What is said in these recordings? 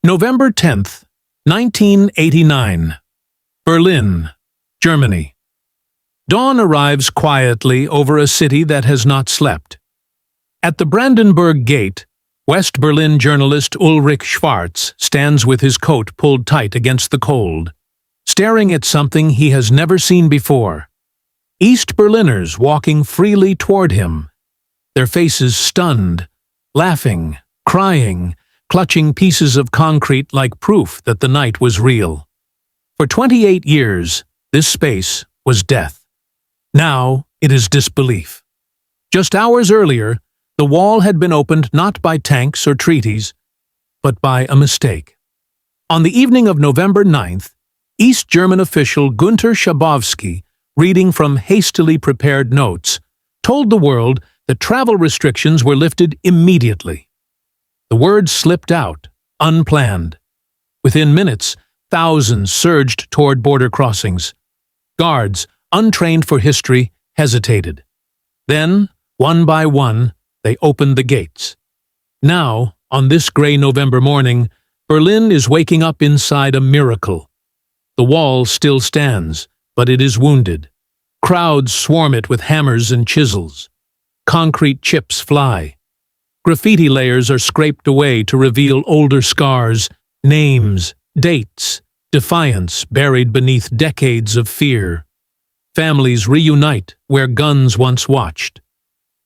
November 10th, 1989. Berlin, Germany. Dawn arrives quietly over a city that has not slept. At the Brandenburg Gate, West Berlin journalist Ulrich Schwarz stands with his coat pulled tight against the cold, staring at something he has never seen before. East Berliners walking freely toward him, their faces stunned, laughing, crying, clutching pieces of concrete like proof that the night was real. For 28 years, this space was death. Now it is disbelief. Just hours earlier, the wall had been opened not by tanks or treaties, but by a mistake. On the evening of November 9th, East German official Günter Schabowski, reading from hastily prepared notes, told the world that travel restrictions were lifted immediately. The words slipped out, unplanned. Within minutes, thousands surged toward border crossings. Guards, untrained for history, hesitated. Then, one by one, they opened the gates. Now, on this gray November morning, Berlin is waking up inside a miracle. The wall still stands, but it is wounded. Crowds swarm it with hammers and chisels. Concrete chips fly. Graffiti layers are scraped away to reveal older scars, names, dates, defiance buried beneath decades of fear. Families reunite where guns once watched.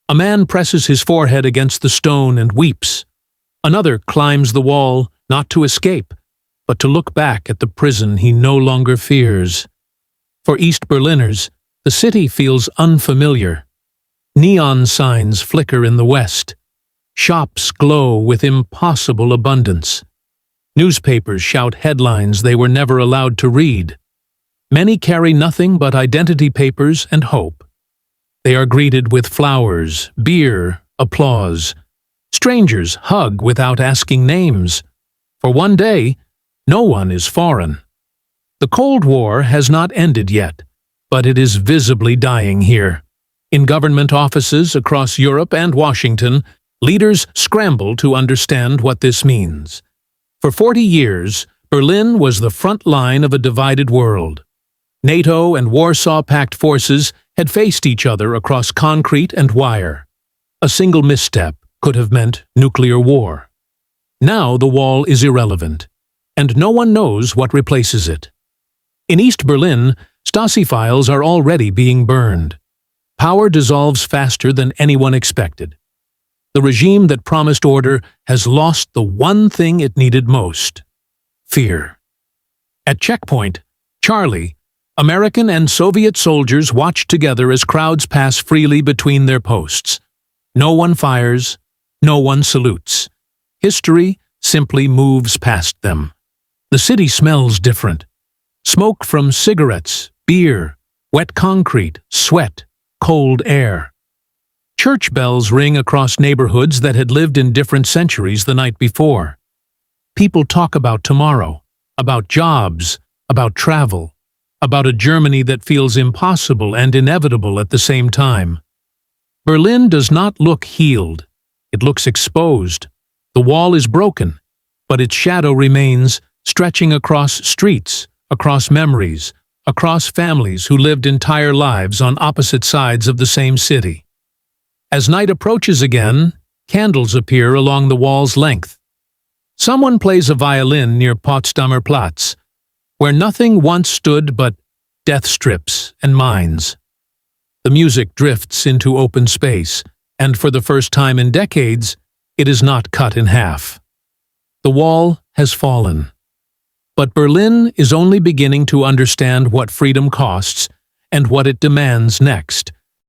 A man presses his forehead against the stone and weeps. Another climbs the wall, not to escape, but to look back at the prison he no longer fears. For East Berliners, the city feels unfamiliar. Neon signs flicker in the west. Shops glow with impossible abundance. Newspapers shout headlines they were never allowed to read. Many carry nothing but identity papers and hope. They are greeted with flowers, beer, applause. Strangers hug without asking names. For one day, no one is foreign. The Cold War has not ended yet, but it is visibly dying here. In government offices across Europe and Washington, leaders scramble to understand what this means. For 40 years, Berlin was the front line of a divided world. NATO and Warsaw Pact forces had faced each other across concrete and wire. A single misstep could have meant nuclear war. Now the wall is irrelevant, and no one knows what replaces it. In East Berlin, Stasi files are already being burned. Power dissolves faster than anyone expected. The regime that promised order has lost the one thing it needed most: fear. At checkpoint, Charlie, American and Soviet soldiers watch together as crowds pass freely between their posts. No one fires, no one salutes. History simply moves past them. The city smells different. Smoke from cigarettes, beer, wet concrete, sweat, cold air. Church bells ring across neighborhoods that had lived in different centuries the night before. People talk about tomorrow, about jobs, about travel, about a Germany that feels impossible and inevitable at the same time. Berlin does not look healed. It looks exposed. The wall is broken, but its shadow remains, stretching across streets, across memories, across families who lived entire lives on opposite sides of the same city. As night approaches again, candles appear along the wall's length. Someone plays a violin near Potsdamer Platz, where nothing once stood but death strips and mines. The music drifts into open space, and for the first time in decades, it is not cut in half. The wall has fallen. But Berlin is only beginning to understand what freedom costs and what it demands next.